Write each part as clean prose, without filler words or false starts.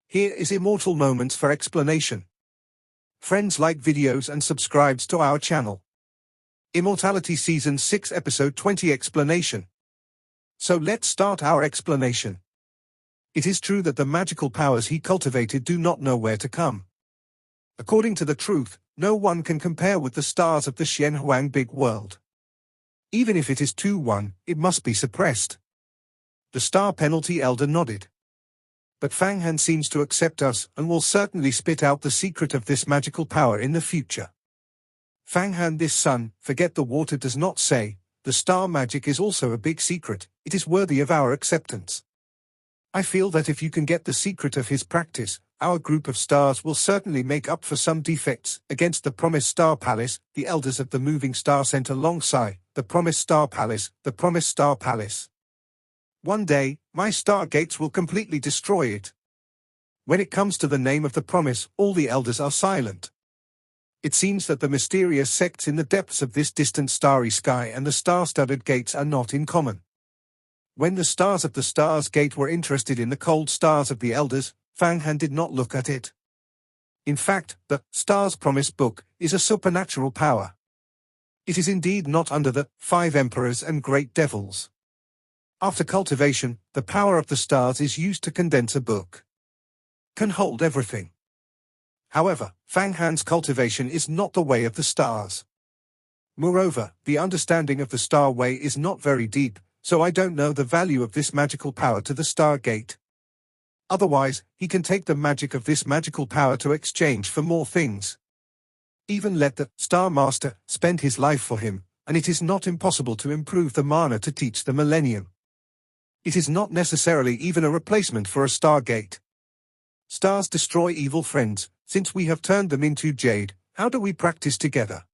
Here is Immortal Moments for explanation. Friends, like videos and subscribes to our channel. Immortality Season 6 Episode 20 Explanation. So let's start our explanation. It is true that the magical powers he cultivated do not know where to come. According to the truth, no one can compare with the stars of the Xianhuang big world. Even if it is 2-1, it must be suppressed. The star penalty elder nodded. But Fang Han seems to accept us and will certainly spit out the secret of this magical power in the future. Fang Han, this son, forget the water, does not say, the star magic is also a big secret, it is worthy of our acceptance. I feel that if you can get the secret of his practice, our group of stars will certainly make up for some defects against the Promised Star Palace. The elders of the Moving Star sent a long sigh. The Promised Star Palace, the Promised Star Palace. One day, my stargates will completely destroy it. When it comes to the name of the promise, all the elders are silent. It seems that the mysterious sects in the depths of this distant starry sky and the star-studded gates are not in common. When the stars of the Stars Gate were interested in the cold stars of the elders, Fang Han did not look at it. In fact, the Stars Promise book is a supernatural power. It is indeed not under the 5 emperors and great devils. After cultivation, the power of the stars is used to condense a book. Can hold everything. However, Fang Han's cultivation is not the way of the stars. Moreover, the understanding of the star way is not very deep, so I don't know the value of this magical power to the Star Gate. Otherwise, he can take the magic of this magical power to exchange for more things. Even let the Star Master spend his life for him, and it is not impossible to improve the mana to teach the millennium. It is not necessarily even a replacement for a Stargate. Stars destroy evil friends. Since we have turned them into jade, how do we practice together?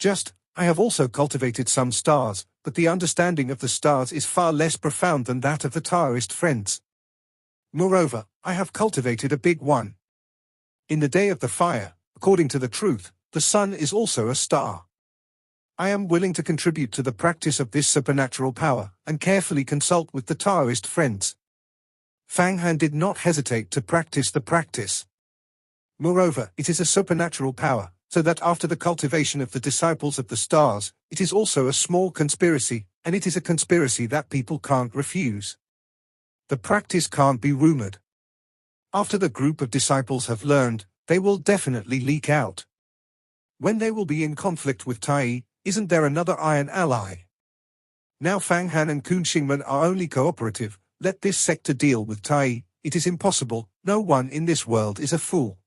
I have also cultivated some stars, but the understanding of the stars is far less profound than that of the Taoist friends. Moreover, I have cultivated a big one. In the day of the fire, according to the truth, the sun is also a star. I am willing to contribute to the practice of this supernatural power, and carefully consult with the Taoist friends. Fang Han did not hesitate to practice the practice. Moreover, it is a supernatural power, so that after the cultivation of the disciples of the stars, it is also a small conspiracy, and it is a conspiracy that people can't refuse. The practice can't be rumored. After the group of disciples have learned, they will definitely leak out. When they will be in conflict with Tai, isn't there another iron ally? Now Fang Han and Kun Xingmen are only cooperative. Let this sector deal with Tai. It is impossible. No one in this world is a fool.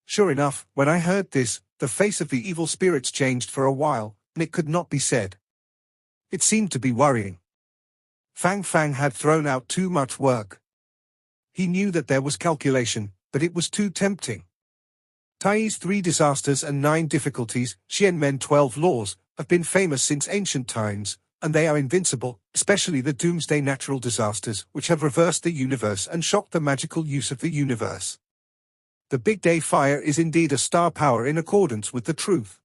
Sure enough, when I heard this, the face of the evil spirits changed for a while, and it could not be said. It seemed to be worrying. Fang had thrown out too much work. He knew that there was calculation, but it was too tempting. Tai's 3 disasters and 9 difficulties, Xianmen 12 laws, have been famous since ancient times, and they are invincible, especially the doomsday natural disasters, which have reversed the universe and shocked the magical use of the universe. The Big Day Fire is indeed a star power in accordance with the truth.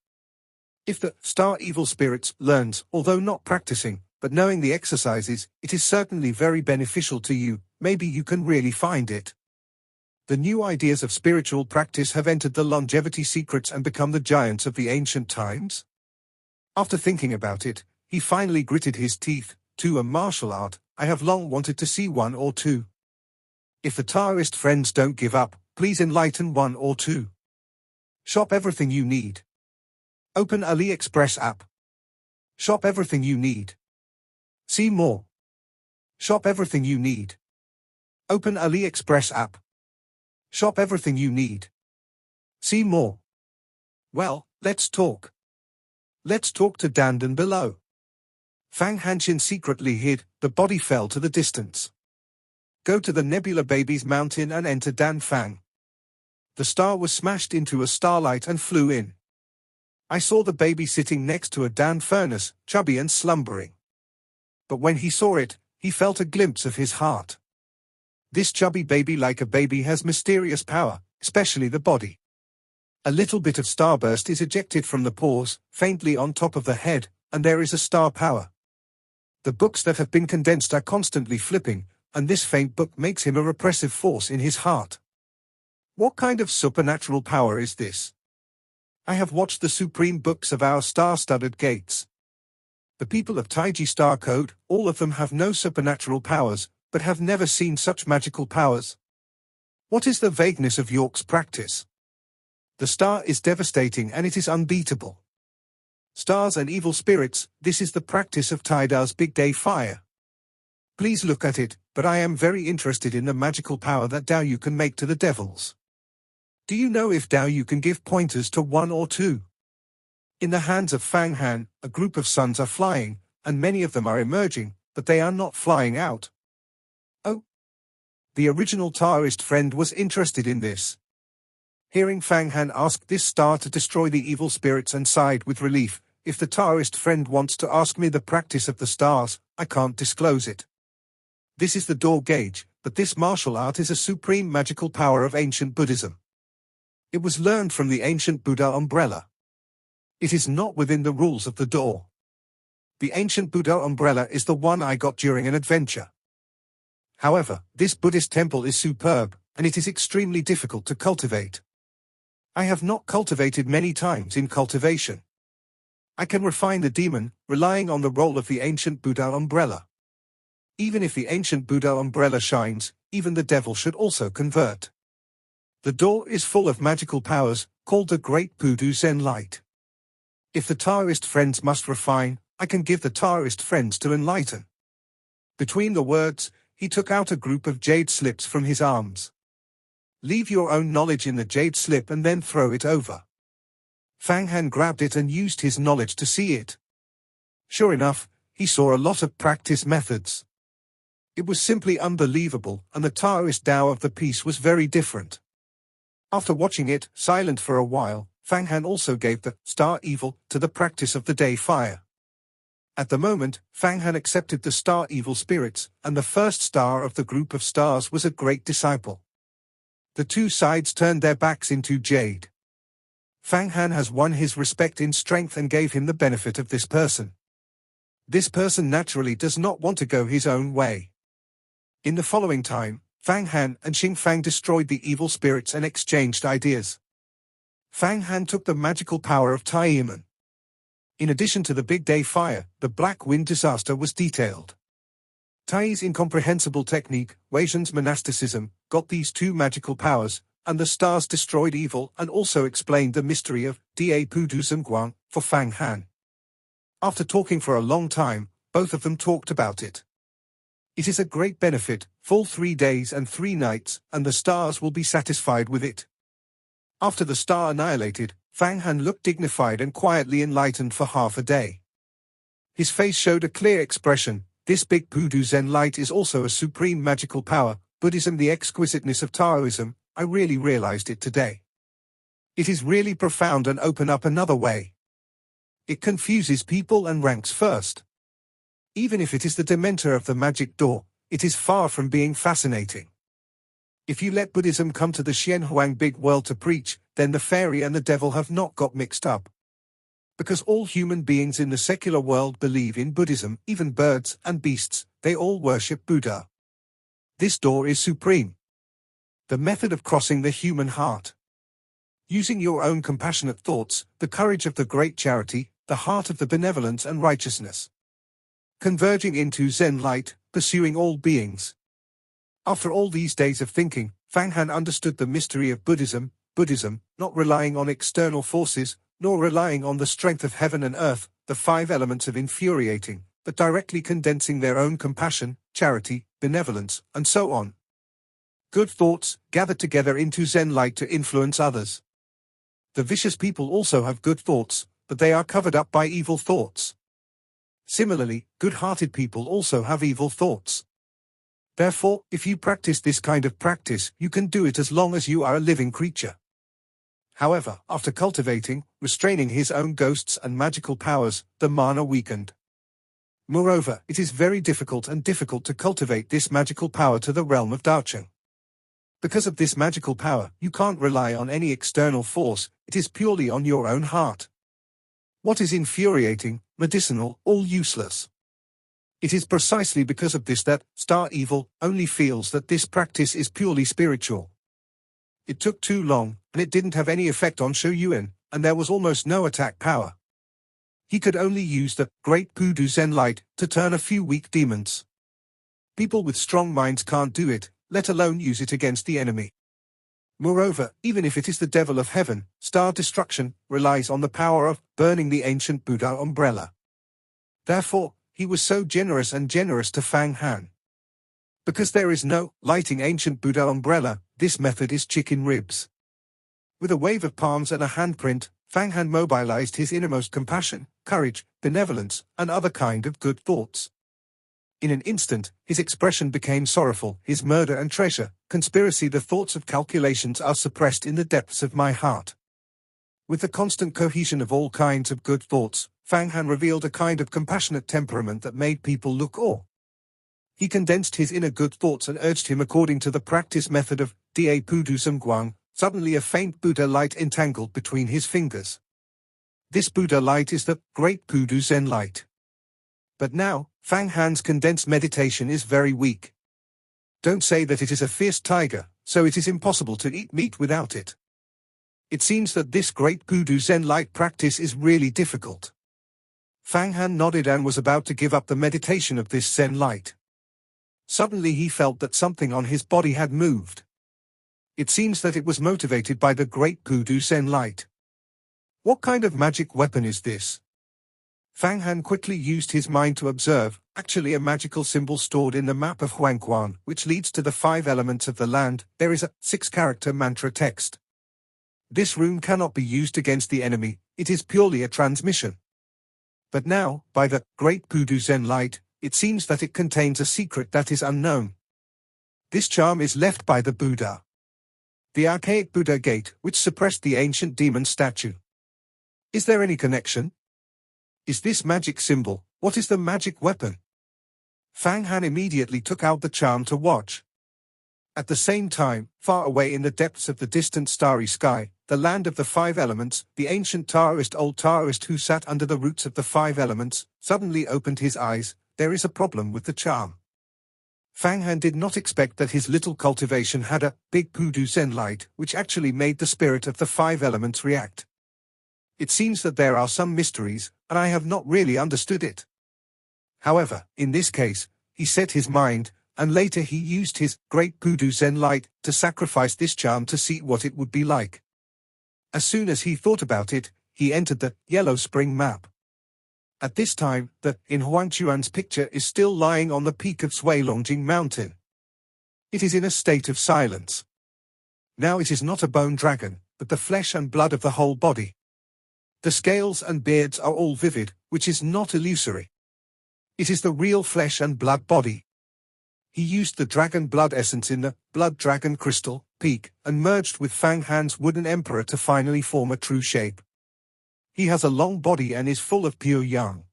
If the star evil spirits learns, although not practicing, but knowing the exercises, it is certainly very beneficial to you. Maybe you can really find it. The new ideas of spiritual practice have entered the longevity secrets and become the giants of the ancient times. After thinking about it, he finally gritted his teeth. To a martial art, I have long wanted to see 1 or 2. If the Taoist friends don't give up, please enlighten 1 or 2. Shop everything you need. Open AliExpress app. Shop everything you need. See more. Shop everything you need. Open AliExpress app. Shop everything you need. See more. Well, let's talk. Let's talk to Dandan below. Fang Hanshin secretly hid, the body fell to the distance. Go to the Nebula Babies Mountain and enter Dan Fang. The star was smashed into a starlight and flew in. I saw the baby sitting next to a Dan furnace, chubby and slumbering. But when he saw it, he felt a glimpse of his heart. This chubby baby, like a baby, has mysterious power, especially the body. A little bit of starburst is ejected from the pores, faintly on top of the head, and there is a star power. The books that have been condensed are constantly flipping, and this faint book makes him a repressive force in his heart. What kind of supernatural power is this? I have watched the supreme books of our star-studded gates. The people of Taiji Star Code, all of them have no supernatural powers, but have never seen such magical powers. What is the vagueness of York's practice? The star is devastating and it is unbeatable. Stars and evil spirits, this is the practice of Taida's Big Day Fire. Please look at it, but I am very interested in the magical power that Dao Yu can make to the devils. Do you know if Dao Yu can give pointers to one or two? In the hands of Fang Han, a group of suns are flying, and many of them are emerging, but they are not flying out. Oh. The original Taoist friend was interested in this. Hearing Fang Han ask this star to destroy the evil spirits and sighed with relief, if the Taoist friend wants to ask me the practice of the stars, I can't disclose it. This is the door gauge, but this martial art is a supreme magical power of ancient Buddhism. It was learned from the ancient Buddha umbrella. It is not within the rules of the door. The ancient Buddha umbrella is the one I got during an adventure. However, this Buddhist temple is superb, and it is extremely difficult to cultivate. I have not cultivated many times in cultivation. I can refine the demon, relying on the role of the ancient Buddha umbrella. Even if the ancient Buddha umbrella shines, even the devil should also convert. The door is full of magical powers, called the Great Pudu Zen Light. If the Taoist friends must refine, I can give the Taoist friends to enlighten. Between the words, he took out a group of jade slips from his arms. Leave your own knowledge in the jade slip and then throw it over. Fang Han grabbed it and used his knowledge to see it. Sure enough, he saw a lot of practice methods. It was simply unbelievable, and the Taoist Tao of the piece was very different. After watching it, silent for a while, Fang Han also gave the star evil to the practice of the day fire. At the moment, Fang Han accepted the star evil spirits, and the first star of the group of stars was a great disciple. The two sides turned their backs into jade. Fang Han has won his respect in strength and gave him the benefit of this person. This person naturally does not want to go his own way. In the following time, Fang Han and Xing Fang destroyed the evil spirits and exchanged ideas. Fang Han took the magical power of Taiyiman. In addition to the Big Day Fire, the Black Wind disaster was detailed. Tai's incomprehensible technique, Weijian's monasticism, got these two magical powers, and the stars destroyed evil and also explained the mystery of Da Pudu Zhenguang for Fang Han. After talking for a long time, both of them talked about it. It is a great benefit, full 3 days and 3 nights, and the stars will be satisfied with it. After the star annihilated, Fang Han looked dignified and quietly enlightened for half a day. His face showed a clear expression. This big Pudu Zen light is also a supreme magical power, Buddhism, the exquisiteness of Taoism. I really realized it today. It is really profound and open up another way. It confuses people and ranks first. Even if it is the dementor of the magic door, it is far from being fascinating. If you let Buddhism come to the Xianhuang big world to preach, then the fairy and the devil have not got mixed up. Because all human beings in the secular world believe in Buddhism, even birds and beasts, they all worship Buddha. This door is supreme. The method of crossing the human heart. Using your own compassionate thoughts, the courage of the great charity, the heart of the benevolence and righteousness. Converging into Zen light, pursuing all beings. After all these days of thinking, Fang Han understood the mystery of Buddhism, not relying on external forces, nor relying on the strength of heaven and earth, the 5 elements of infuriating, but directly condensing their own compassion, charity, benevolence, and so on. Good thoughts, gathered together into Zen light to influence others. The vicious people also have good thoughts, but they are covered up by evil thoughts. Similarly, good-hearted people also have evil thoughts. Therefore, if you practice this kind of practice, you can do it as long as you are a living creature. However, after cultivating, restraining his own ghosts and magical powers, the mana weakened. Moreover, it is very difficult to cultivate this magical power to the realm of Daocheng. Because of this magical power, you can't rely on any external force, it is purely on your own heart. What is infuriating, medicinal, all useless. It is precisely because of this that Star Evil only feels that this practice is purely spiritual. It took too long, and it didn't have any effect on Shu Yuan, and there was almost no attack power. He could only use the Great Pudu Zen Light to turn a few weak demons. People with strong minds can't do it, let alone use it against the enemy. Moreover, even if it is the devil of heaven, star destruction relies on the power of burning the ancient Buddha umbrella. Therefore, he was so generous to Fang Han. Because there is no lighting ancient Buddha umbrella, this method is chicken ribs. With a wave of palms and a handprint, Fang Han mobilized his innermost compassion, courage, benevolence, and other kind of good thoughts. In an instant, his expression became sorrowful, his murder and treasure, conspiracy, the thoughts of calculations are suppressed in the depths of my heart. With the constant cohesion of all kinds of good thoughts, Fang Han revealed a kind of compassionate temperament that made people look awe. He condensed his inner good thoughts and urged him according to the practice method of Da Pudu Sam Guang. Suddenly a faint Buddha light entangled between his fingers. This Buddha light is the Great Pudu Zen Light. But now, Fang Han's condensed meditation is very weak. Don't say that it is a fierce tiger, so it is impossible to eat meat without it. It seems that this Great Pudu Zen Light practice is really difficult. Fang Han nodded and was about to give up the meditation of this Zen light. Suddenly he felt that something on his body had moved. It seems that it was motivated by the Great Pudu Zen Light. What kind of magic weapon is this? Fang Han quickly used his mind to observe, actually a magical symbol stored in the map of Huangquan, which leads to the 5 elements of the land. There is a 6-character mantra text. This rune cannot be used against the enemy, it is purely a transmission. But now, by the Great Pudu Zen Light, it seems that it contains a secret that is unknown. This charm is left by the Buddha. The archaic Buddha gate, which suppressed the ancient demon statue. Is there any connection? Is this magic symbol? What is the magic weapon? Fang Han immediately took out the charm to watch. At the same time, far away in the depths of the distant starry sky, the land of the 5 elements, the ancient old Taoist who sat under the roots of the 5 elements, suddenly opened his eyes. There is a problem with the charm. Fang Han did not expect that his little cultivation had a big Pudu Zen light, which actually made the spirit of the 5 elements react. It seems that there are some mysteries, and I have not really understood it. However, in this case, he set his mind, and later he used his Great Pudu Zen Light to sacrifice this charm to see what it would be like. As soon as he thought about it, he entered the Yellow Spring map. At this time, the in Huangquan's picture is still lying on the peak of Suilongjing Mountain. It is in a state of silence. Now it is not a bone dragon, but the flesh and blood of the whole body. The scales and beards are all vivid, which is not illusory. It is the real flesh and blood body. He used the dragon blood essence in the blood dragon crystal peak and merged with Fang Han's wooden emperor to finally form a true shape. He has a long body and is full of pure yang.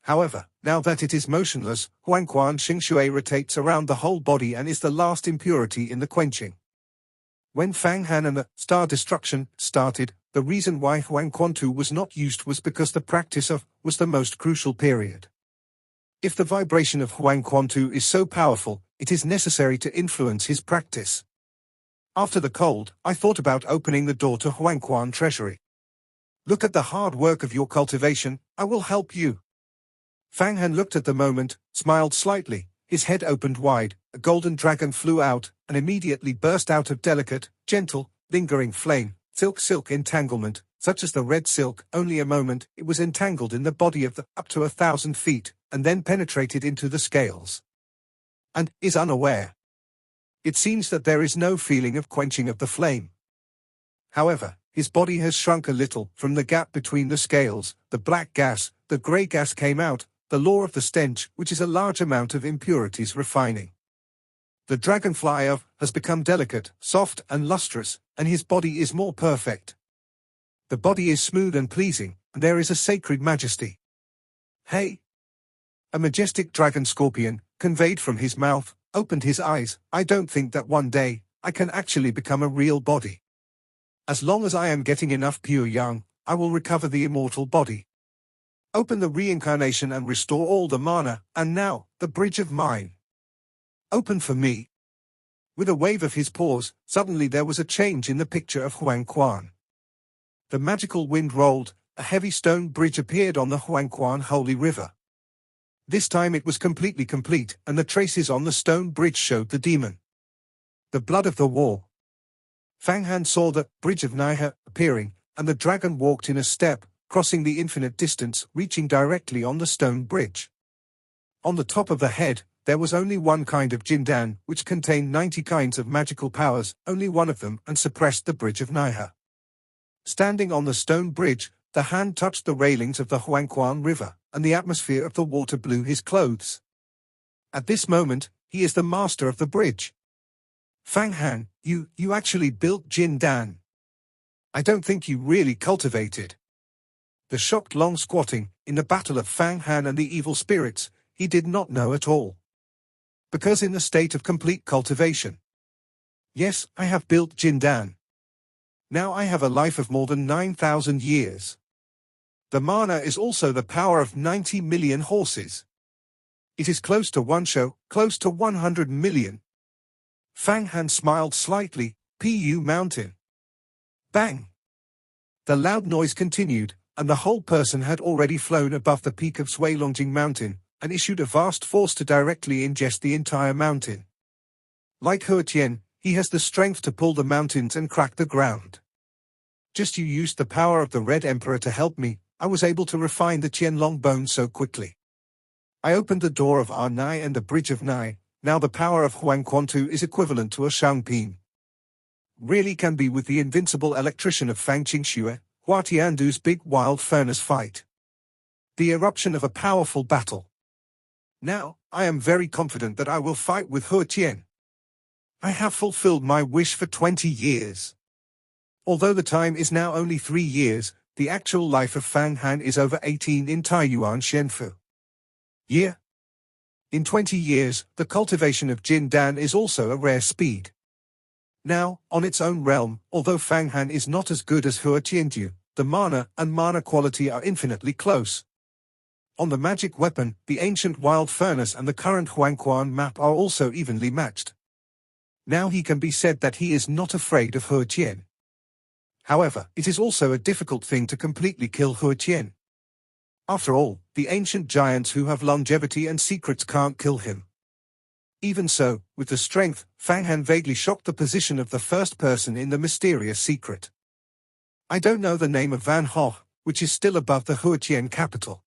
However, now that it is motionless, Huangquan Xingshui rotates around the whole body and is the last impurity in the quenching. When Fang Han and the star destruction started, the reason why Huangquan Tu was not used was because the practice of was the most crucial period. If the vibration of Huangquan Tu is so powerful, it is necessary to influence his practice. After the cold, I thought about opening the door to Huangquan Treasury. Look at the hard work of your cultivation, I will help you. Fang Han looked at the moment, smiled slightly, his head opened wide, a golden dragon flew out, and immediately burst out of delicate, gentle, lingering flame, silk entanglement, such as the red silk. Only a moment, it was entangled in the body of the up to 1,000 feet, and then penetrated into the scales. And is unaware. It seems that there is no feeling of quenching of the flame. However, his body has shrunk a little. From the gap between the scales, the black gas, the grey gas came out, the law of the stench, which is a large amount of impurities refining. The dragonfly of has become delicate, soft and lustrous, and his body is more perfect. The body is smooth and pleasing, and there is a sacred majesty. Hey! A majestic dragon scorpion, conveyed from his mouth, opened his eyes. I don't think that one day, I can actually become a real body. As long as I am getting enough pure yang, I will recover the immortal body. Open the reincarnation and restore all the mana, and now, the bridge of mine. Open for me. With a wave of his paws, suddenly there was a change in the picture of Huang Quan. The magical wind rolled, a heavy stone bridge appeared on the Huang Quan holy river. This time it was completely complete, and the traces on the stone bridge showed the demon. The blood of the war. Fang Han saw the bridge of Naiha appearing, and the dragon walked in a step, crossing the infinite distance, reaching directly on the stone bridge. On the top of the head, there was only one kind of Jindan, which contained 90 kinds of magical powers, only one of them, and suppressed the bridge of Naiha. Standing on the stone bridge, the hand touched the railings of the Huangquan River, and the atmosphere of the water blew his clothes. At this moment, he is the master of the bridge. Fang Han, you actually built Jindan. I don't think you really cultivated. The shocked Long squatting, in the battle of Fang Han and the evil spirits, he did not know at all. Because in the state of complete cultivation. Yes, I have built Jindan. Now I have a life of more than 9,000 years. The mana is also the power of 90 million horses. It is close to one show, close to 100 million. Fang Han smiled slightly, Pu Mountain. Bang! The loud noise continued, and the whole person had already flown above the peak of Suilongjing Mountain, and issued a vast force to directly ingest the entire mountain. Like Huatian, he has the strength to pull the mountains and crack the ground. Just you used the power of the Red Emperor to help me, I was able to refine the Qianlong bone so quickly. I opened the door of our Nai and the bridge of Nai, now the power of Huang Quantu is equivalent to a Shangping. Really can be with the invincible electrician of Fang Qingxue, Hua Tiandu's big wild furnace fight. The eruption of a powerful battle. Now, I am very confident that I will fight with Huatian. I have fulfilled my wish for 20 years. Although the time is now only 3 years, the actual life of Fang Han is over 18 in Taiyuan Shenfu. Year. In 20 years, the cultivation of Jindan is also a rare speed. Now, on its own realm, although Fang Han is not as good as Huatiandu, the mana and mana quality are infinitely close. On the magic weapon, the ancient wild furnace and the current Huangquan map are also evenly matched. Now he can be said that he is not afraid of Huatian. However, it is also a difficult thing to completely kill Huatian. After all, the ancient giants who have longevity and secrets can't kill him. Even so, with the strength, Fang Han vaguely shocked the position of the first person in the mysterious secret. I don't know the name of Van Ho, which is still above the Huatian capital.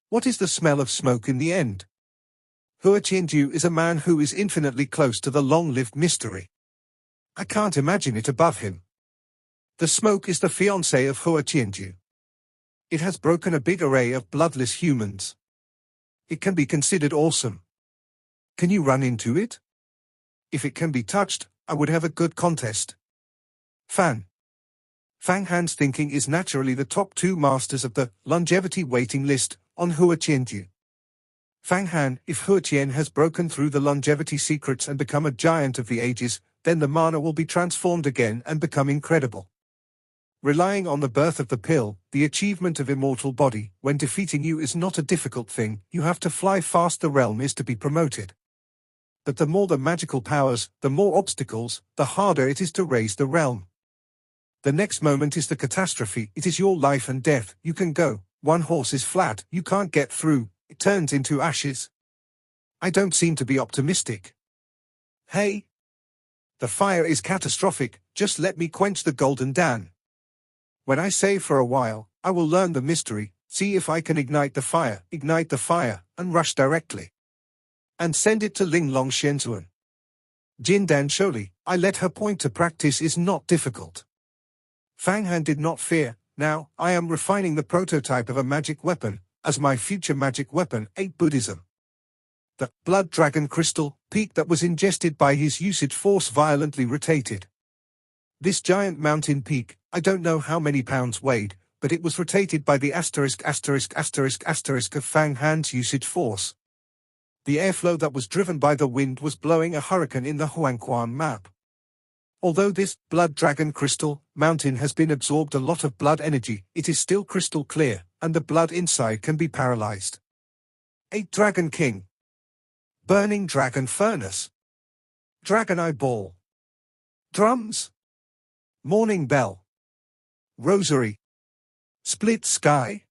What is the smell of smoke in the end? Huatiandu is a man who is infinitely close to the long-lived mystery. I can't imagine it above him. The smoke is the fiancé of Huatiandu. It has broken a big array of bloodless humans. It can be considered awesome. Can you run into it? If it can be touched, I would have a good contest. Fang Han's thinking is naturally the top 2 masters of the longevity waiting list on Huatiandu. Fang Han, if Huatian has broken through the longevity secrets and become a giant of the ages, then the mana will be transformed again and become incredible. Relying on the birth of the pill, the achievement of immortal body, when defeating you is not a difficult thing, you have to fly fast, the realm is to be promoted. But the more the magical powers, the more obstacles, the harder it is to raise the realm. The next moment is the catastrophe, it is your life and death, you can go, one horse is flat, you can't get through, it turns into ashes. I don't seem to be optimistic. Hey! The fire is catastrophic, just let me quench the golden Dan. When I say for a while, I will learn the mystery, see if I can ignite the fire, and rush directly. And send it to Linglong Shenzhuan. Jindan surely, I let her point to practice is not difficult. Fang Han did not fear, now, I am refining the prototype of a magic weapon, as my future magic weapon, 8 Buddhism. The blood dragon crystal peak that was ingested by his usage force violently rotated. This giant mountain peak, I don't know how many pounds weighed, but it was rotated by the asterisk of Fang Han's usage force. The airflow that was driven by the wind was blowing a hurricane in the Huangquan map. Although this blood dragon crystal mountain has been absorbed a lot of blood energy, it is still crystal clear, and the blood inside can be paralyzed. 8 Dragon King. Burning Dragon Furnace. Dragon Eyeball. Drums. Morning Bell. Rosary. Split Sky.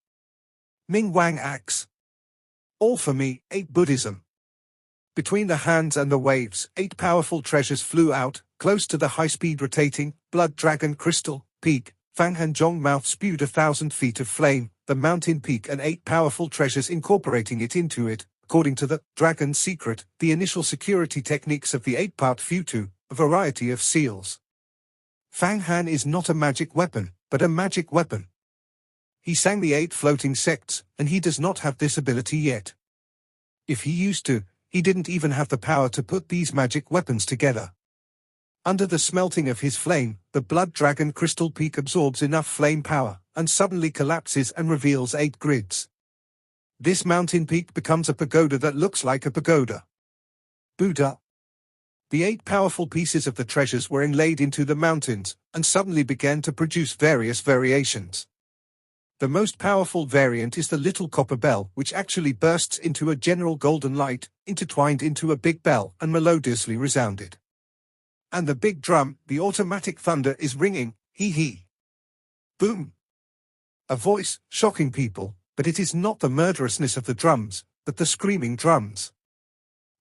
Ming Wang Axe. All for me, 8 Buddhism. Between the hands and the waves, 8 powerful treasures flew out, close to the high-speed rotating, blood dragon crystal peak. Fang Hanzhong mouth spewed 1,000 feet of flame, the mountain peak and 8 powerful treasures incorporating it into it. According to the Dragon's Secret, the initial security techniques of the 8-part Futu, a variety of seals. Fang Han is not a magic weapon, but a magic weapon. He sang the 8 floating sects, and he does not have this ability yet. If he used to, he didn't even have the power to put these magic weapons together. Under the smelting of his flame, the blood dragon crystal peak absorbs enough flame power, and suddenly collapses and reveals 8 grids. This mountain peak becomes a pagoda that looks like a pagoda. Buddha. The 8 powerful pieces of the treasures were inlaid into the mountains, and suddenly began to produce various variations. The most powerful variant is the little copper bell, which actually bursts into a general golden light, intertwined into a big bell and melodiously resounded. And the big drum, the automatic thunder is ringing, hee. Boom. A voice, shocking people, but it is not the murderousness of the drums, but the screaming drums.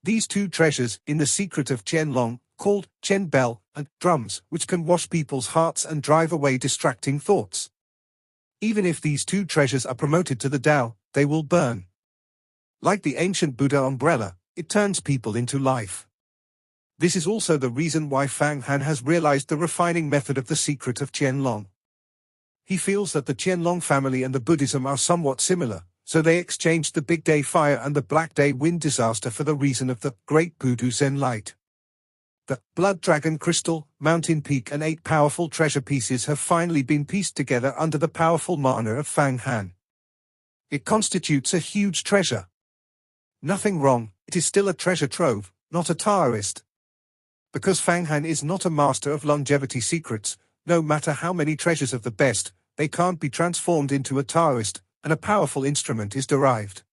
These 2 treasures, in the secret of Qianlong, called Qian Bell and drums, which can wash people's hearts and drive away distracting thoughts. Even if these 2 treasures are promoted to the Tao, they will burn. Like the ancient Buddha umbrella, it turns people into life. This is also the reason why Fang Han has realized the refining method of the secret of Qianlong. He feels that the Qianlong family and the Buddhism are somewhat similar, so they exchanged the Big Day fire and the Black Day wind disaster for the reason of the Great Budu Zen light. The blood dragon crystal, mountain peak and 8 powerful treasure pieces have finally been pieced together under the powerful mana of Fang Han. It constitutes a huge treasure. Nothing wrong, it is still a treasure trove, not a Taoist. Because Fang Han is not a master of longevity secrets, no matter how many treasures of the best, they can't be transformed into a Taoist, and a powerful instrument is derived.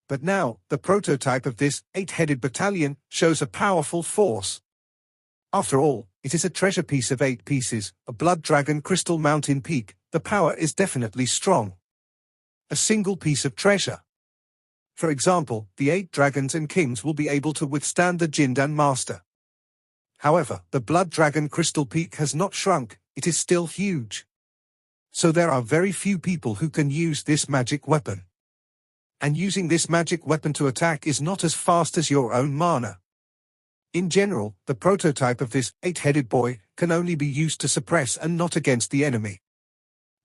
But now, the prototype of this 8-headed battalion shows a powerful force. After all, it is a treasure piece of 8 pieces, a blood dragon crystal mountain peak. The power is definitely strong. A single piece of treasure. For example, the 8 dragons and kings will be able to withstand the Jindan master. However, the blood dragon crystal peak has not shrunk, it is still huge. So there are very few people who can use this magic weapon. And using this magic weapon to attack is not as fast as your own mana. In general, the prototype of this 8-headed boy can only be used to suppress and not against the enemy.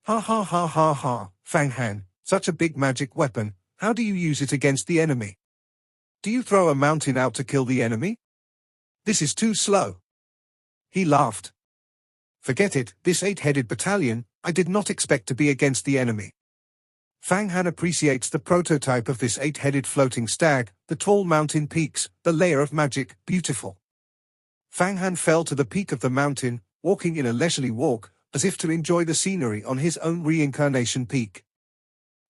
Ha, Fang Han, such a big magic weapon, how do you use it against the enemy? Do you throw a mountain out to kill the enemy? This is too slow. He laughed. Forget it, this 8-headed battalion, I did not expect to be against the enemy. Fang Han appreciates the prototype of this 8-headed floating stag, the tall mountain peaks, the layer of magic, beautiful. Fang Han fell to the peak of the mountain, walking in a leisurely walk, as if to enjoy the scenery on his own reincarnation peak.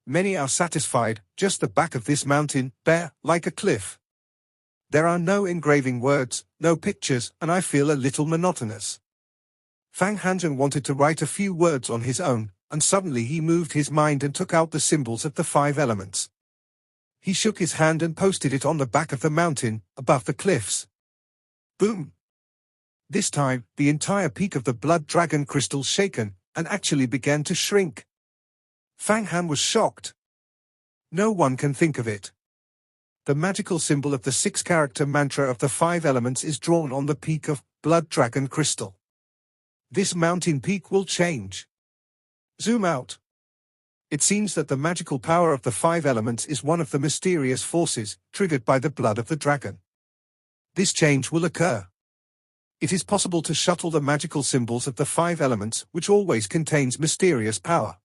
Many are satisfied, just the back of this mountain, bare, like a cliff. There are no engraving words, no pictures, and I feel a little monotonous. Fang Hanzhong wanted to write a few words on his own, and suddenly he moved his mind and took out the symbols of the 5 elements. He shook his hand and posted it on the back of the mountain, above the cliffs. Boom! This time, the entire peak of the blood dragon crystal shaken, and actually began to shrink. Fang Han was shocked. No one can think of it. The magical symbol of the 6-character mantra of the 5 elements is drawn on the peak of blood dragon crystal. This mountain peak will change. Zoom out. It seems that the magical power of the 5 elements is one of the mysterious forces triggered by the blood of the dragon. This change will occur. It is possible to shuttle the magical symbols of the 5 elements, which always contains mysterious power.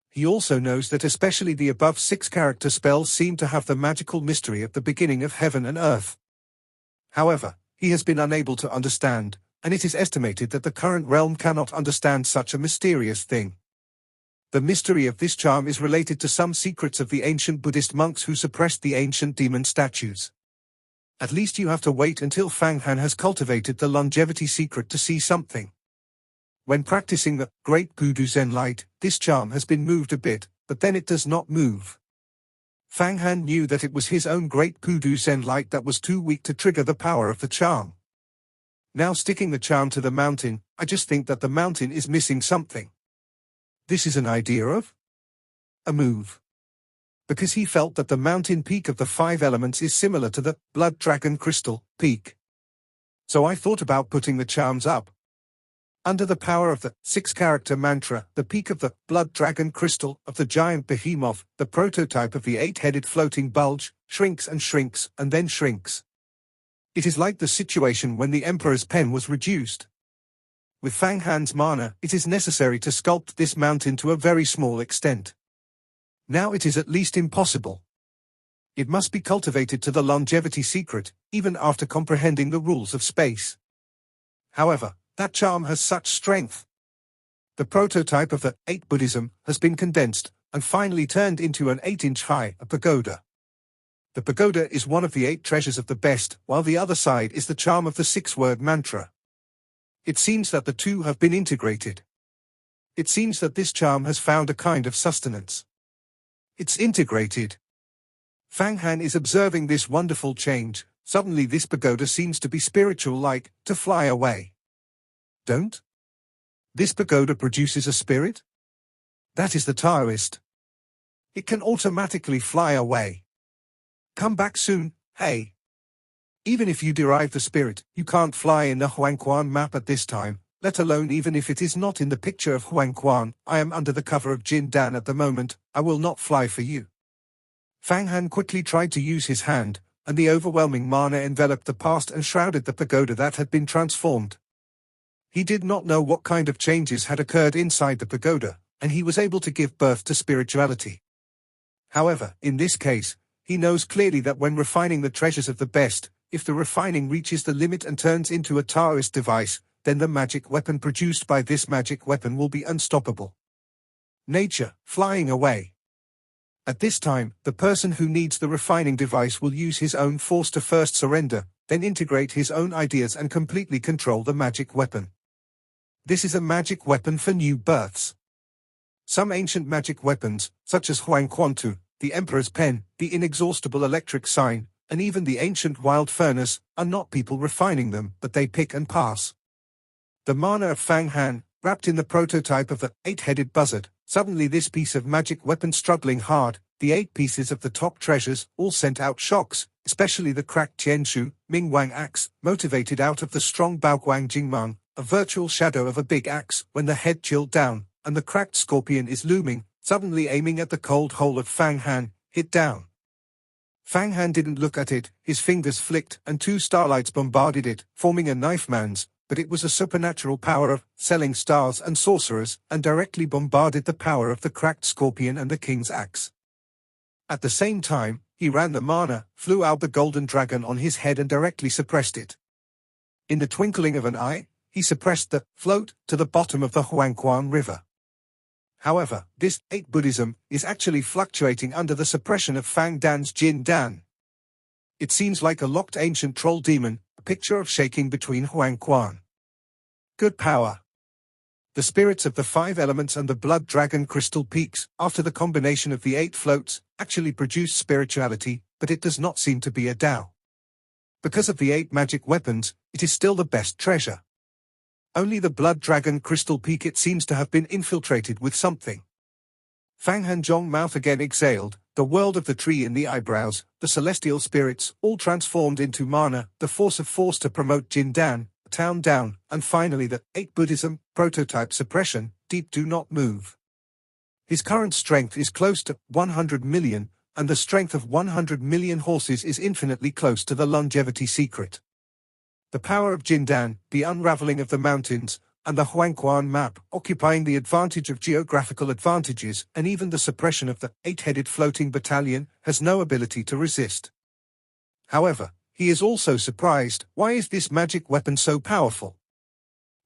He also knows that especially the above 6-character spells seem to have the magical mystery of the beginning of heaven and earth. However, he has been unable to understand and it is estimated that the current realm cannot understand such a mysterious thing. The mystery of this charm is related to some secrets of the ancient Buddhist monks who suppressed the ancient demon statues. At least you have to wait until Fang Han has cultivated the longevity secret to see something. When practicing the Great Voodoo Zen Light, this charm has been moved a bit, but then it does not move. Fang Han knew that it was his own Great Voodoo Zen Light that was too weak to trigger the power of the charm. Now sticking the charm to the mountain, I just think that the mountain is missing something. This is an idea of a move. Because he felt that the mountain peak of the 5 elements is similar to the Blood Dragon Crystal peak. So I thought about putting the charms up. Under the power of the 6-character mantra, the peak of the Blood Dragon Crystal of the giant behemoth, the prototype of the 8-headed floating bulge, shrinks and then shrinks. It is like the situation when the Emperor's pen was reduced. With Fang Han's mana, it is necessary to sculpt this mountain to a very small extent. Now it is at least impossible. It must be cultivated to the longevity secret, even after comprehending the rules of space. However, that charm has such strength. The prototype of the 8 Buddhism has been condensed, and finally turned into an 8-inch high pagoda. The pagoda is one of the 8 treasures of the best, while the other side is the charm of the 6-word mantra. It seems that the two have been integrated. It seems that this charm has found a kind of sustenance. It's integrated. Fang Han is observing this wonderful change. Suddenly this pagoda seems to be spiritual-like, to fly away. Don't? This pagoda produces a spirit? That is the Taoist. It can automatically fly away. Come back soon, hey. Even if you derive the spirit, you can't fly in the Huangquan map at this time, let alone even if it is not in the picture of Huangquan. I am under the cover of Jin Dan at the moment, I will not fly for you. Fang Han quickly tried to use his hand, and the overwhelming mana enveloped the past and shrouded the pagoda that had been transformed. He did not know what kind of changes had occurred inside the pagoda, and he was able to give birth to spirituality. However, in this case, he knows clearly that when refining the treasures of the best, if the refining reaches the limit and turns into a Taoist device, then the magic weapon produced by this magic weapon will be unstoppable. Nature, flying away. At this time, the person who needs the refining device will use his own force to first surrender, then integrate his own ideas and completely control the magic weapon. This is a magic weapon for new births. Some ancient magic weapons, such as Huangquantu, the Emperor's Pen, the inexhaustible electric sign, and even the ancient wild furnace, are not people refining them, but they pick and pass. The mana of Fang Han, wrapped in the prototype of the 8-headed buzzard, suddenly this piece of magic weapon struggling hard, the 8 pieces of the top treasures, all sent out shocks, especially the cracked Tianshu, Mingwang axe, motivated out of the strong Baoguang Jingmang, a virtual shadow of a big axe, when the head chilled down, and the cracked scorpion is looming, suddenly aiming at the cold hole of Fang Han, hit down. Fang Han didn't look at it, his fingers flicked, and 2 starlights bombarded it, forming a knife man's, but it was a supernatural power of selling stars and sorcerers, and directly bombarded the power of the cracked scorpion and the king's axe. At the same time, he ran the mana, flew out the golden dragon on his head and directly suppressed it. In the twinkling of an eye, he suppressed the float to the bottom of the Huangquan River. However, this 8 Buddhism is actually fluctuating under the suppression of Fang Dan's Jin Dan. It seems like a locked ancient troll demon, a picture of shaking between Huangquan. Good power. The spirits of the 5 elements and the blood dragon crystal peaks, after the combination of the 8 floats, actually produce spirituality, but it does not seem to be a Tao. Because of the 8 magic weapons, it is still the best treasure. Only the blood dragon crystal peak it seems to have been infiltrated with something. Fang Hanzhong mouth again exhaled, the world of the tree in the eyebrows, the celestial spirits, all transformed into mana, the force of force to promote Jin Dan, town down, and finally the 8 Buddhism, prototype suppression, deep do not move. His current strength is close to 100 million, and the strength of 100 million horses is infinitely close to the longevity secret. The power of Jin Dan, the unraveling of the mountains, and the Huangquan map, occupying the advantage of geographical advantages, and even the suppression of the 8-headed floating battalion, has no ability to resist. However, he is also surprised, why is this magic weapon so powerful?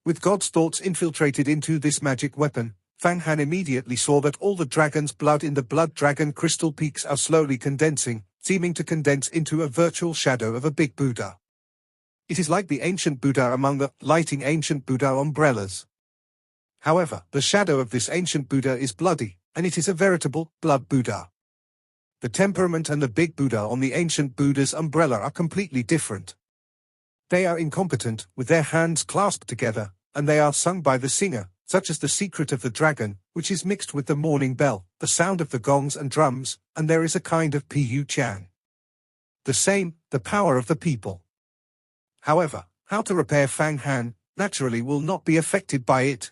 With God's thoughts infiltrated into this magic weapon, Fang Han immediately saw that all the dragon's blood in the blood dragon crystal peaks are slowly condensing, seeming to condense into a virtual shadow of a big Buddha. It is like the ancient Buddha among the lighting ancient Buddha umbrellas. However, the shadow of this ancient Buddha is bloody, and it is a veritable blood Buddha. The temperament and the big Buddha on the ancient Buddha's umbrella are completely different. They are incompetent, with their hands clasped together, and they are sung by the singer, such as the secret of the dragon, which is mixed with the morning bell, the sound of the gongs and drums, and there is a kind of Pu Chan. The power of the people. However, how to repair Fang Han, naturally will not be affected by it.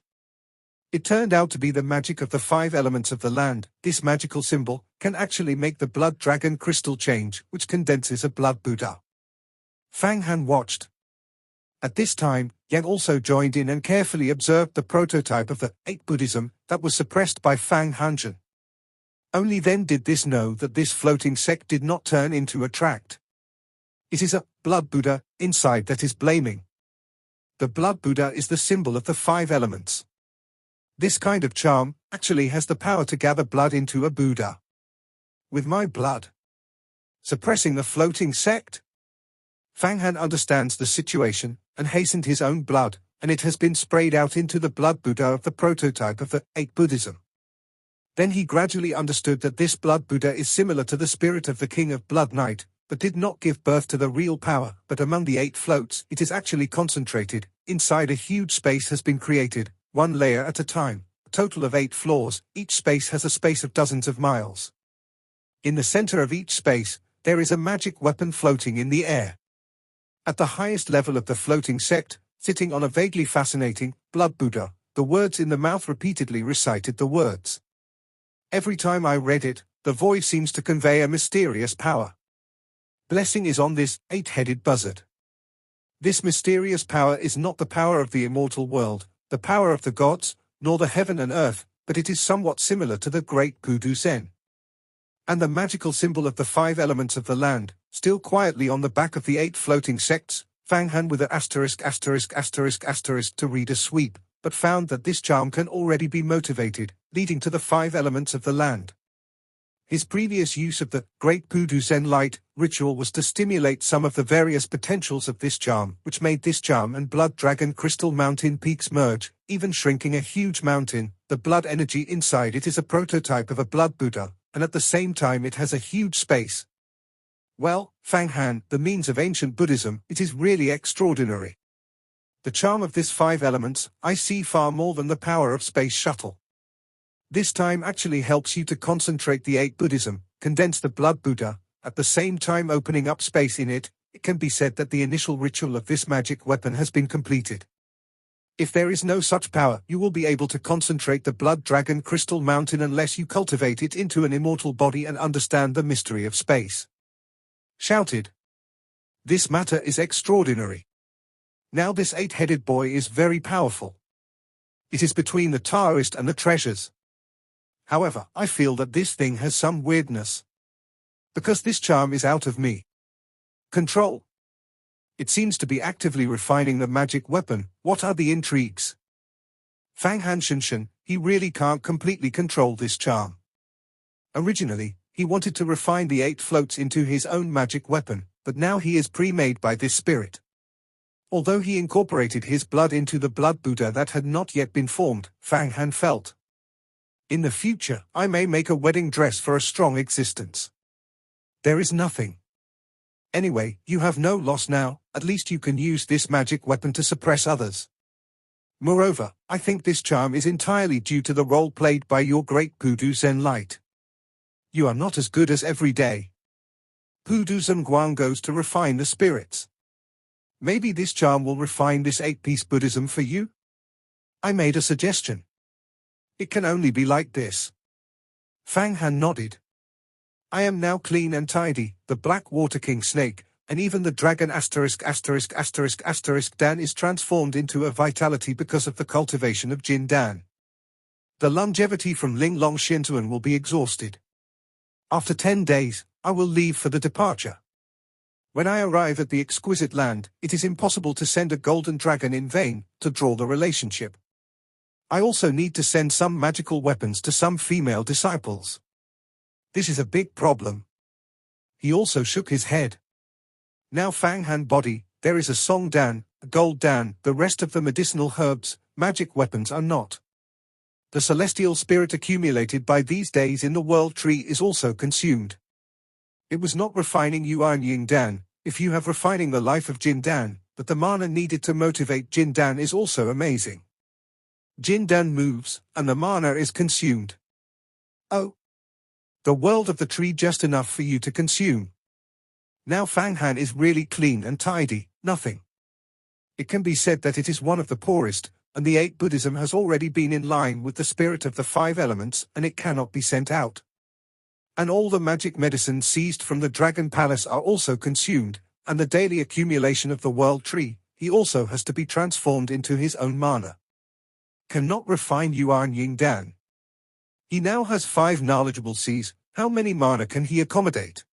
It turned out to be the magic of the 5 elements of the land. This magical symbol can actually make the blood dragon crystal change, which condenses a blood Buddha. Fang Han watched. At this time, Yang also joined in and carefully observed the prototype of the 8 Buddhism that was suppressed by Fang Hanzhen. Only then did this know that this floating sect did not turn into a tract. It is a blood Buddha inside that is blaming. The blood Buddha is the symbol of the 5 elements. This kind of charm actually has the power to gather blood into a Buddha. With my blood. Suppressing the floating sect? Fang Han understands the situation, and hastened his own blood, and it has been sprayed out into the blood Buddha of the prototype of the 8 Buddhism. Then he gradually understood that this blood Buddha is similar to the spirit of the King of Blood Night, but did not give birth to the real power, but among the 8 floats, it is actually concentrated. Inside a huge space has been created, 1 layer at a time, a total of 8 floors. Each space has a space of dozens of miles. In the center of each space, there is a magic weapon floating in the air. At the highest level of the floating sect, sitting on a vaguely fascinating blood Buddha, the words in the mouth repeatedly recited the words. Every time I read it, the voice seems to convey a mysterious power. Blessing is on this 8-headed buzzard. This mysterious power is not the power of the immortal world, the power of the gods, nor the heaven and earth, but it is somewhat similar to the great Pudu Zen. And the magical symbol of the 5 elements of the land, still quietly on the back of the 8 floating sects, Fang Han with an **** to read a sweep, but found that this charm can already be motivated, leading to the 5 elements of the land. His previous use of the Great Pudu Zen Light ritual was to stimulate some of the various potentials of this charm, which made this charm and Blood Dragon Crystal Mountain peaks merge, even shrinking a huge mountain. The blood energy inside it is a prototype of a blood Buddha, and at the same time it has a huge space. Well, Fang Han, the means of ancient Buddhism, it is really extraordinary. The charm of this 5 elements, I see far more than the power of space shuttle. This time actually helps you to concentrate the 8 Buddhism, condense the blood Buddha, at the same time opening up space in it. It can be said that the initial ritual of this magic weapon has been completed. If there is no such power, you will be able to concentrate the Blood Dragon Crystal Mountain unless you cultivate it into an immortal body and understand the mystery of space. Shouted. This matter is extraordinary. Now this 8-headed boy is very powerful. It is between the Taoist and the treasures. However, I feel that this thing has some weirdness. Because this charm is out of me. Control. It seems to be actively refining the magic weapon. What are the intrigues? Fang Hanzhen, he really can't completely control this charm. Originally, he wanted to refine the 8 floats into his own magic weapon, but now he is pre-made by this spirit. Although he incorporated his blood into the blood Buddha that had not yet been formed, Fang Han felt. In the future, I may make a wedding dress for a strong existence. There is nothing. Anyway, you have no loss now, at least you can use this magic weapon to suppress others. Moreover, I think this charm is entirely due to the role played by your great Pudu Zen Light. You are not as good as every day. Pudu Zen Guan goes to refine the spirits. Maybe this charm will refine this 8-piece Buddhism for you? I made a suggestion. It can only be like this. Fang Han nodded. I am now clean and tidy, the Black Water King snake, and even the dragon Dan is transformed into a vitality because of the cultivation of Jin Dan. The longevity from Ling Long Shintuan will be exhausted. After 10 days, I will leave for the departure. When I arrive at the exquisite land, it is impossible to send a golden dragon in vain, to draw the relationship. I also need to send some magical weapons to some female disciples. This is a big problem. He also shook his head. Now Fang Han body, there is a song dan, a gold dan, the rest of the medicinal herbs, magic weapons are not. The celestial spirit accumulated by these days in the world tree is also consumed. It was not refining Yuan Ying Dan, if you have refining the life of Jin Dan, but the mana needed to motivate Jin Dan is also amazing. Jin Dan moves, and the mana is consumed. Oh! The world of the tree just enough for you to consume. Now Fang Han is really clean and tidy, nothing. It can be said that it is one of the poorest, and the 8 Buddhism has already been in line with the spirit of the 5 elements, and it cannot be sent out. And all the magic medicines seized from the Dragon Palace are also consumed, and the daily accumulation of the world tree, he also has to be transformed into his own mana. Cannot refine Yuan Ying Dan. He now has 5 knowledgeable Cs, how many mana can he accommodate?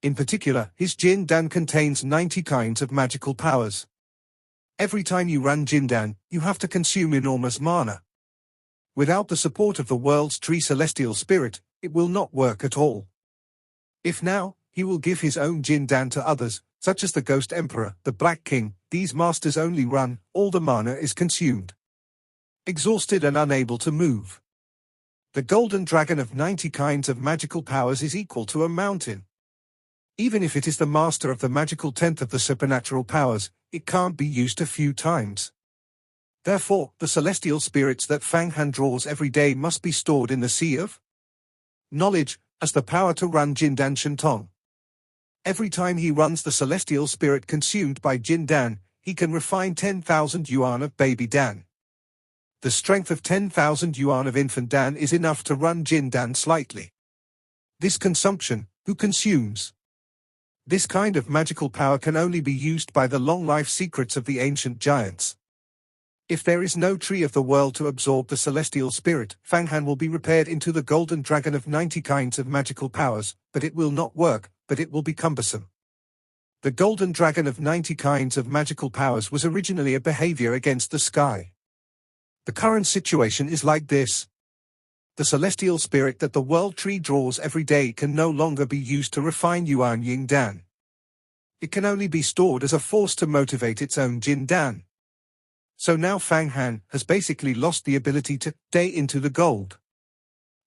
In particular, his Jin Dan contains 90 kinds of magical powers. Every time you run Jin Dan, you have to consume enormous mana. Without the support of the world's tree celestial spirit, it will not work at all. If now, he will give his own Jin Dan to others, such as the Ghost Emperor, the Black King, these masters only run, all the mana is consumed. Exhausted and unable to move. The golden dragon of 90 kinds of magical powers is equal to a mountain. Even if it is the master of the magical 10th of the supernatural powers, it can't be used a few times. Therefore, the celestial spirits that Fang Han draws every day must be stored in the Sea of Knowledge, as the power to run Jin Dan Shentong. Every time he runs the celestial spirit consumed by Jin Dan, he can refine 10,000 yuan of baby Dan. The strength of 10,000 yuan of infant Dan is enough to run Jin Dan slightly. This consumption, who consumes? This kind of magical power can only be used by the long life secrets of the ancient giants. If there is no tree of the world to absorb the celestial spirit, Fang Han will be repaired into the golden dragon of 90 kinds of magical powers, but it will not work, but it will be cumbersome. The golden dragon of 90 kinds of magical powers was originally a behavior against the sky. The current situation is like this. The celestial spirit that the world tree draws every day can no longer be used to refine Yuan Ying Dan. It can only be stored as a force to motivate its own Jin Dan. So now Fang Han has basically lost the ability to day into the gold.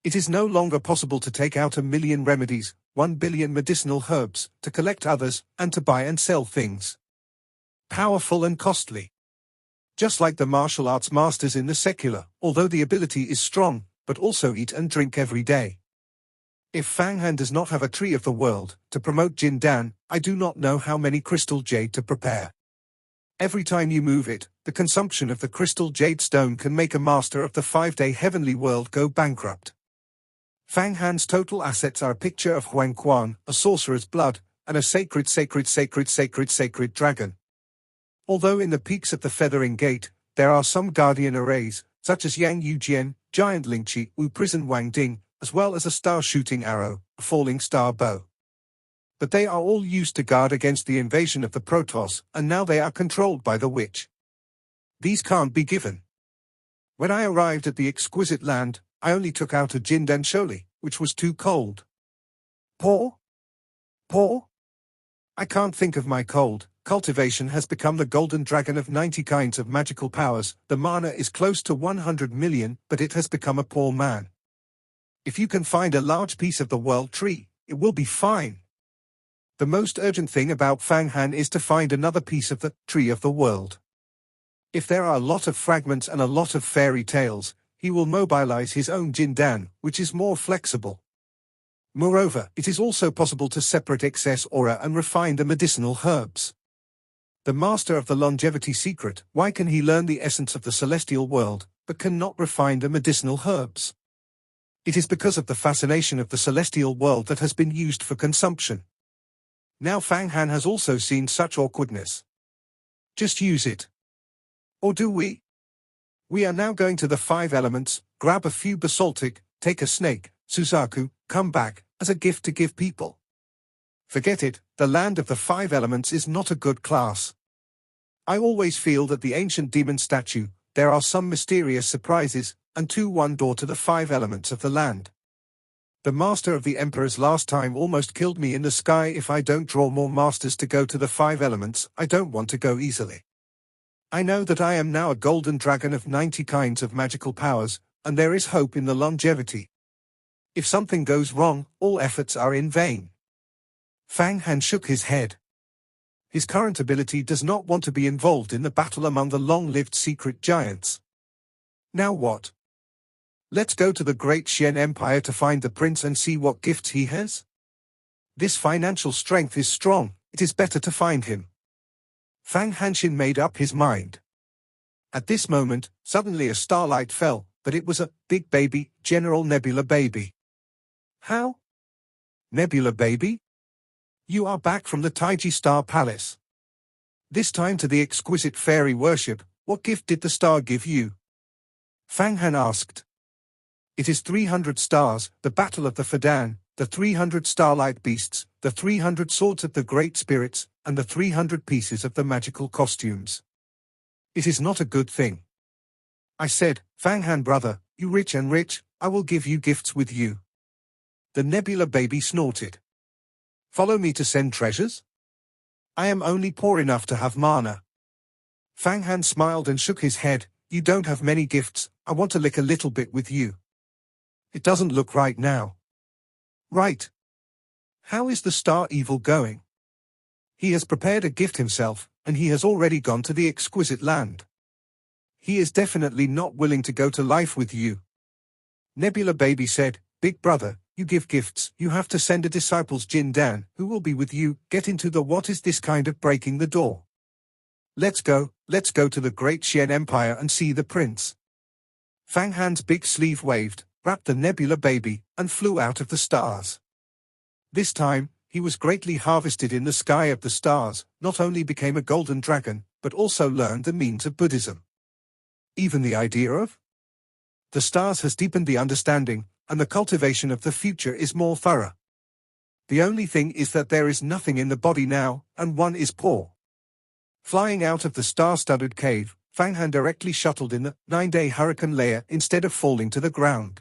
It is no longer possible to take out 1 million remedies, 1 billion medicinal herbs, to collect others, and to buy and sell things. Powerful and costly. Just like the martial arts masters in the secular, although the ability is strong, but also eat and drink every day. If Fang Han does not have a tree of the world to promote Jin Dan, I do not know how many crystal jade to prepare. Every time you move it, the consumption of the crystal jade stone can make a master of the 5-day heavenly world go bankrupt. Fang Han's total assets are a picture of Huang Quan, a sorcerer's blood, and a sacred dragon. Although in the peaks of the Feathering Gate, there are some guardian arrays, such as Yang Yujian, Giant Lingqi, Wu Prison Wang Ding, as well as a star-shooting arrow, a falling star bow. But they are all used to guard against the invasion of the Protoss, and now they are controlled by the witch. These can't be given. When I arrived at the exquisite land, I only took out a Jindan Sholi, which was too cold. Poor? I can't think of my cold. Cultivation has become the golden dragon of 90 kinds of magical powers. The mana is close to 100 million, but it has become a poor man. If you can find a large piece of the world tree, it will be fine. The most urgent thing about Fang Han is to find another piece of the tree of the world. If there are a lot of fragments and a lot of fairy tales, he will mobilize his own Jindan, which is more flexible. Moreover, it is also possible to separate excess aura and refine the medicinal herbs. The master of the longevity secret, why can he learn the essence of the celestial world, but cannot refine the medicinal herbs? It is because of the fascination of the celestial world that has been used for consumption. Now Fang Han has also seen such awkwardness. Just use it. Or do we? We are now going to the 5 elements, grab a few basaltic, take a snake, Suzaku, come back, as a gift to give people. Forget it, the land of the five elements is not a good class. I always feel that the ancient demon statue, there are some mysterious surprises, and one door to the five elements of the land. The master of the emperors last time almost killed me in the sky. If I don't draw more masters to go to the five elements, I don't want to go easily. I know that I am now a golden dragon of 90 kinds of magical powers, and there is hope in the longevity. If something goes wrong, all efforts are in vain. Fang Han shook his head. His current ability does not want to be involved in the battle among the long-lived secret giants. Now what? Let's go to the Great Xian Empire to find the prince and see what gifts he has? This financial strength is strong, it is better to find him. Fang Hanshin made up his mind. At this moment, suddenly a starlight fell, but it was a big baby, General Nebula Baby. How? Nebula Baby? You are back from the Taiji Star Palace. This time to the exquisite fairy worship. What gift did the star give you? Fang Han asked. It is 300 stars, the battle of the Fadan, the 300 starlight beasts, the 300 swords of the great spirits, and the 300 pieces of the magical costumes. It is not a good thing. I said, Fang Han brother, you rich and rich, I will give you gifts with you. The Nebula Baby snorted. Follow me to send treasures? I am only poor enough to have mana. Fang Han smiled and shook his head. You don't have many gifts, I want to lick a little bit with you. It doesn't look right now. Right. How is the Star Evil going? He has prepared a gift himself, and he has already gone to the exquisite land. He is definitely not willing to go to life with you. Nebula Baby said, Big brother, you give gifts, you have to send a disciples Jin Dan, who will be with you. Get into the what is this kind of breaking the door? Let's go to the Great Xian Empire and see the prince. Fang Han's big sleeve waved, wrapped the Nebula Baby, and flew out of the stars. This time, he was greatly harvested in the sky of the stars, not only became a golden dragon, but also learned the means of Buddhism. Even the idea of the stars has deepened the understanding, and the cultivation of the future is more thorough. The only thing is that there is nothing in the body now, and one is poor. Flying out of the star-studded cave, Fang Han directly shuttled in the 9-day hurricane layer instead of falling to the ground.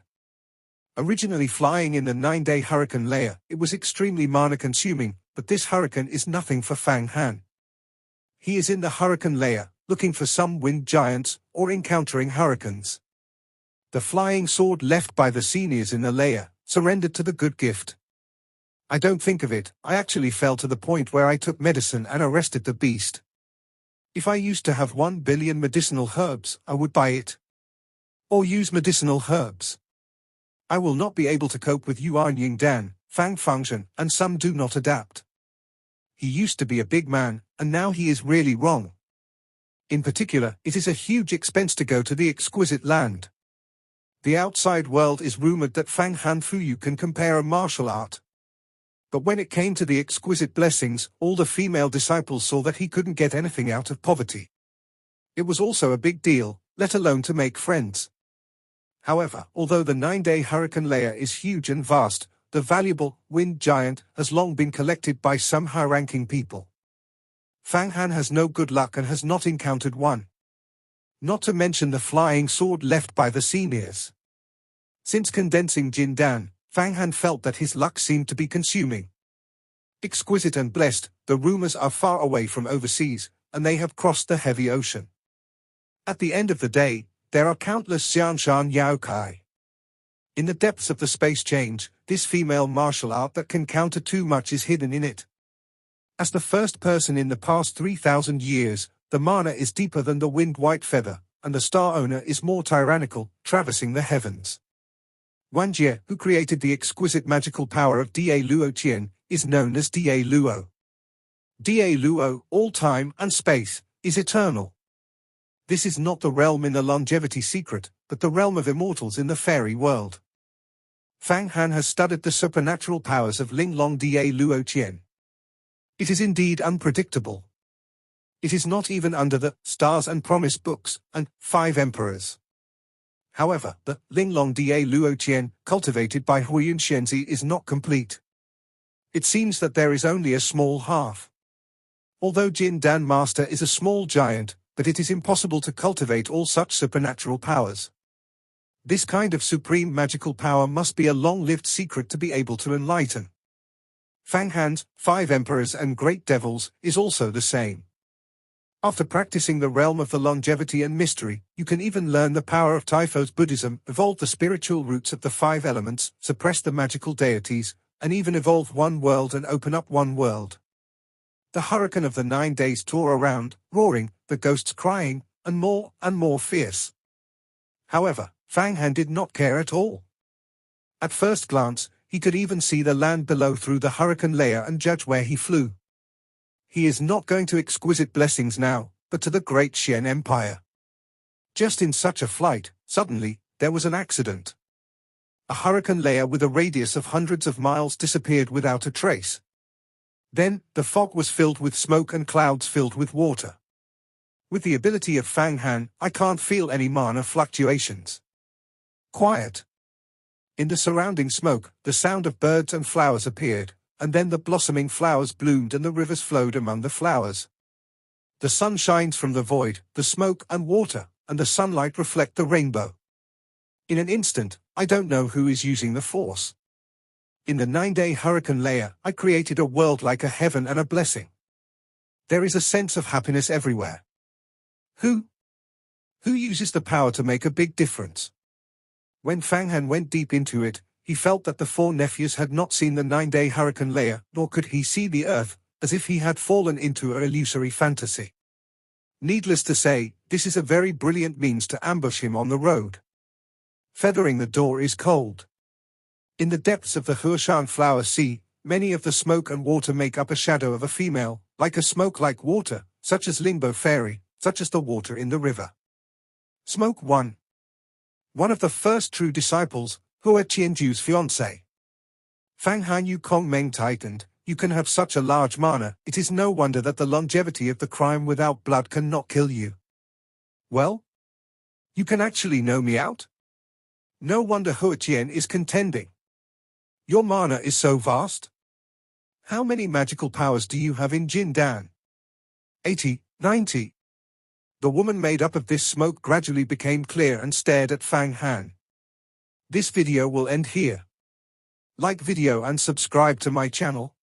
Originally flying in the 9-day hurricane layer, it was extremely mana-consuming, but this hurricane is nothing for Fang Han. He is in the hurricane layer, looking for some wind giants, or encountering hurricanes. The flying sword left by the seniors in the layer surrendered to the good gift. I don't think of it, I actually fell to the point where I took medicine and arrested the beast. If I used to have 1 billion medicinal herbs, I would buy it. Or use medicinal herbs. I will not be able to cope with Yuan Ying Dan, Fang Fengshan, and some do not adapt. He used to be a big man, and now he is really wrong. In particular, it is a huge expense to go to the exquisite land. The outside world is rumored that Fang Han Fuyu can compare a martial art. But when it came to the exquisite blessings, all the female disciples saw that he couldn't get anything out of poverty. It was also a big deal, let alone to make friends. However, although the 9-day hurricane layer is huge and vast, the valuable wind giant has long been collected by some high-ranking people. Fang Han has no good luck and has not encountered one. Not to mention the flying sword left by the seniors. Since condensing Jin Dan, Fang Han felt that his luck seemed to be consuming. Exquisite and blessed, the rumors are far away from overseas, and they have crossed the heavy ocean. At the end of the day, there are countless Xianshan Yaokai. In the depths of the space change, this female martial art that can counter too much is hidden in it. As the first person in the past 3,000 years, the mana is deeper than the wind white feather, and the star owner is more tyrannical, traversing the heavens. Wan Jie, who created the exquisite magical power of Da Luo Qian, is known as Da Luo. Da Luo, all time and space, is eternal. This is not the realm in the longevity secret, but the realm of immortals in the fairy world. Fang Han has studied the supernatural powers of Linglong Da Luo Qian. It is indeed unpredictable. It is not even under the Stars and Promise books and 5 Emperors. However, the Linglong Da Luo Qian, cultivated by Huiyun Shenzi, is not complete. It seems that there is only a small half. Although Jin Dan Master is a small giant, but it is impossible to cultivate all such supernatural powers. This kind of supreme magical power must be a long-lived secret to be able to enlighten. Fang Han's 5 Emperors and Great Devils is also the same. After practicing the realm of the longevity and mystery, you can even learn the power of Taifo's Buddhism, evolve the spiritual roots of the 5 elements, suppress the magical deities, and even evolve one world and open up one world. The hurricane of the 9 days tore around, roaring, the ghosts crying, and more fierce. However, Fang Han did not care at all. At first glance, he could even see the land below through the hurricane layer and judge where he flew. He is not going to exquisite blessings now, but to the great Xian Empire. Just in such a flight, suddenly, there was an accident. A hurricane layer with a radius of hundreds of miles disappeared without a trace. Then, the fog was filled with smoke and clouds filled with water. With the ability of Fang Han, I can't feel any mana fluctuations. Quiet. In the surrounding smoke, the sound of birds and flowers appeared, and then the blossoming flowers bloomed and the rivers flowed among the flowers. The sun shines from the void, the smoke and water, and the sunlight reflect the rainbow. In an instant, I don't know who is using the force. In the 9-day hurricane layer, I created a world like a heaven and a blessing. There is a sense of happiness everywhere. Who uses the power to make a big difference? When Fang Han went deep into it, he felt that the 4 nephews had not seen the 9-day hurricane layer, nor could he see the earth, as if he had fallen into an illusory fantasy. Needless to say, this is a very brilliant means to ambush him on the road. Feathering the door is cold. In the depths of the Huashan flower sea, many of the smoke and water make up a shadow of a female, like a smoke like water, such as Lingbo Fairy, such as the water in the river. Smoke 1. One of the first true disciples, Hua Qianju's fiancé. Fang Han Yu Kong Meng tightened, you can have such a large mana, it is no wonder that the longevity of the crime without blood cannot kill you. Well? You can actually know me out? No wonder Hua Qian is contending. Your mana is so vast? How many magical powers do you have in Jin Dan? 80, 90. The woman made up of this smoke gradually became clear and stared at Fang Han. This video will end here. Like video and subscribe to my channel.